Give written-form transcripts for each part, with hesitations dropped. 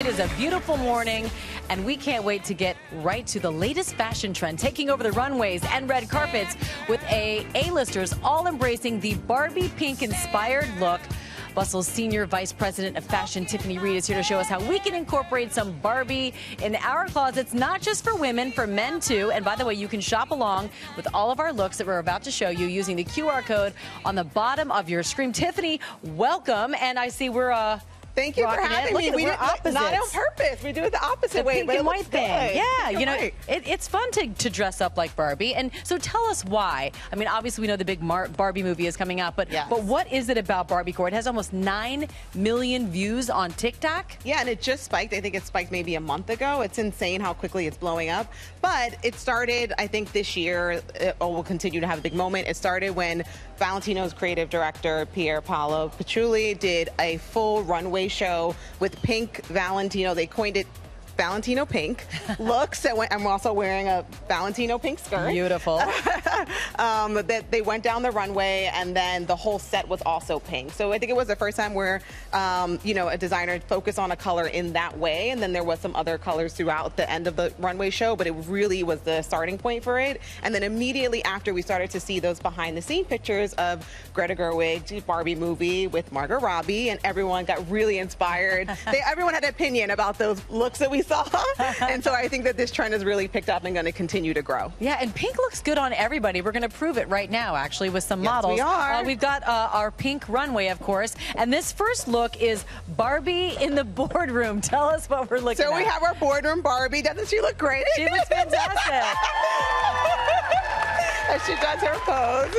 It is a beautiful morning, and we can't wait to get right to the latest fashion trend, taking over the runways and red carpets with A-listers all embracing the Barbie pink-inspired look. Bustle's Senior Vice President of Fashion, Tiffany Reed, is here to show us how we can incorporate some Barbie in our closets, not just for women, for men too. And by the way, you can shop along with all of our looks that we're about to show you using the QR code on the bottom of your screen. Tiffany, welcome. And I see we're Thank you for having me. We're opposites. Not on purpose. We do it the opposite way. Pink and white thing. Yeah, you know, it's fun to dress up like Barbie. And so tell us why. I mean, obviously we know the big Barbie movie is coming out, but yes. But what is it about Barbiecore? It has almost 9 million views on TikTok. Yeah, and it just spiked. I think it spiked maybe a month ago. It's insane how quickly it's blowing up. But it started, I think, this year. It will continue to have a big moment. It started when Valentino's creative director, Pier Paolo Paciulli, did a full runway show with pink Valentino. They coined it Valentino pink look. So I'm also wearing a Valentino pink skirt. Beautiful. That they went down the runway, and then the whole set was also pink. So I think it was the first time where you know, a designer focused on a color in that way, and then there was some other colors throughout the end of the runway show, but it really was the starting point for it. And then immediately after, we started to see those behind-the-scene pictures of Greta Gerwig's Barbie movie with Margot Robbie, and everyone got really inspired. Everyone had an opinion about those looks that we saw. And so I think that this trend has really picked up and going to continue to grow. Yeah, and pink looks good on everybody. We're going to prove it right now, actually, with some models. We are. We've got our pink runway, of course. And this first look is Barbie in the boardroom. Tell us what we're looking at. So we have our boardroom Barbie. Doesn't she look great? She looks fantastic. As she does her pose.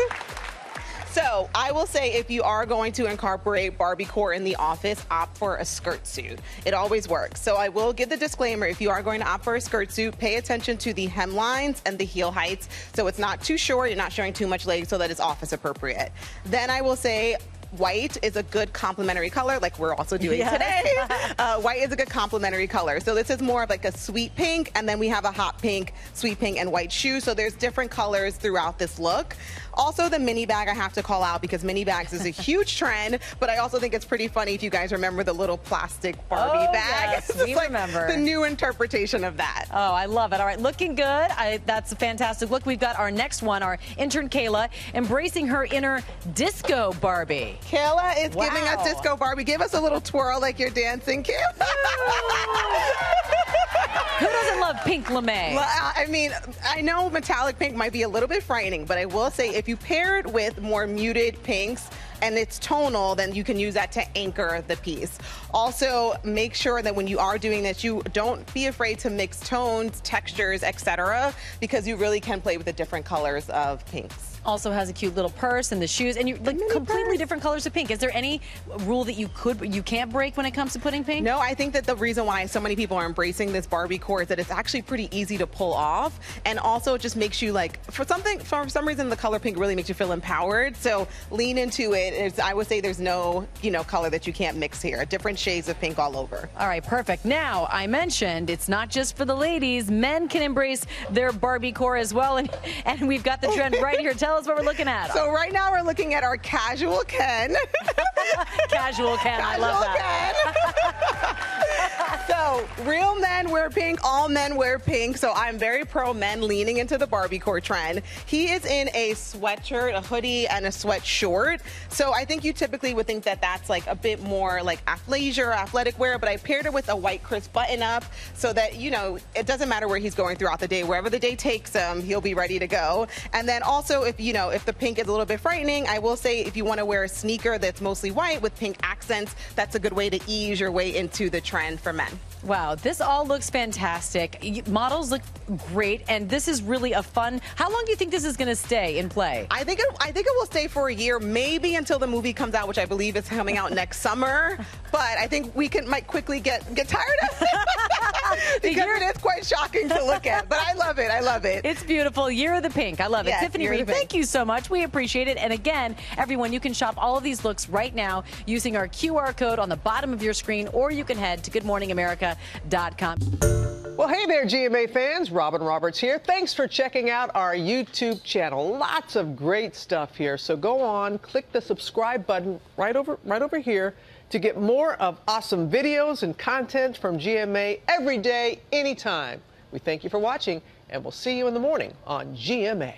So I will say, if you are going to incorporate Barbiecore in the office, opt for a skirt suit. It always works. So I will give the disclaimer: if you are going to opt for a skirt suit, pay attention to the hemlines and the heel heights, so it's not too short, you're not showing too much leg, so that it's office appropriate. Then I will say, white is a good complementary color, like we're also doing today. White is a good complementary color. So this is more of like a sweet pink, and then we have a hot pink, sweet pink, and white shoe. So there's different colors throughout this look. Also, the mini bag I have to call out, because mini bags is a huge trend, but I also think it's pretty funny if you guys remember the little plastic Barbie bag. Yes, we remember. The new interpretation of that. Oh, I love it. All right, looking good. That's a fantastic look. We've got our next one, our intern Kayla, embracing her inner disco Barbie. Kayla is giving us disco Barbie. Give us a little twirl like you're dancing, Kayla. Who doesn't love pink lame? Well, I mean, I know metallic pink might be a little bit frightening, but I will say, if you pair it with more muted pinks and it's tonal, then you can use that to anchor the piece. Also, make sure that when you are doing this, you don't be afraid to mix tones, textures, etc., because you really can play with the different colors of pinks. Also has a cute little purse and the shoes, and you're like completely different colors of pink. Is there any rule that you can't break when it comes to putting pink? No, I think that the reason why so many people are embracing this Barbiecore is that it's actually pretty easy to pull off, and also it just makes you, like, for some reason the color pink really makes you feel empowered. So lean into it. I would say there's no, you know, color that you can't mix here. Different shades of pink all over. All right, perfect. Now, I mentioned it's not just for the ladies. Men can embrace their Barbiecore as well, and we've got the trend right here. Tell us what we're looking at. So right now we're looking at our casual Ken. Casual Ken, I love that. So real men wear pink, all men wear pink. So I'm very pro men leaning into the Barbiecore trend. He is in a sweatshirt, a hoodie, and a sweat short. So I think you typically would think that that's like a bit more like athleisure, athletic wear, but I paired it with a white crisp button up so that, you know, it doesn't matter where he's going throughout the day. Wherever the day takes him, he'll be ready to go. And then also, if you know, if the pink is a little bit frightening, I will say, if you want to wear a sneaker that's mostly white with pink accents, that's a good way to ease your way into the trend for men. Wow, this all looks fantastic. Models look great, and this is really a fun. How long do you think this is going to stay in play? I think it will stay for a year, maybe until the movie comes out, which I believe is coming out next summer. But I think we might quickly get tired of it because it is quite shocking to look at. But I love it. I love it. It's beautiful. Year of the Pink. I love it. Yes, Tiffany Reed, thank you so much. We appreciate it. And again, everyone, you can shop all of these looks right now using our QR code on the bottom of your screen, or you can head to goodmorningamerica.com. Well, hey there, GMA fans. Robin Roberts here. Thanks for checking out our YouTube channel. Lots of great stuff here. So go on, click the subscribe button right over here. to get more of awesome videos and content from GMA every day, anytime. We thank you for watching, and we'll see you in the morning on GMA.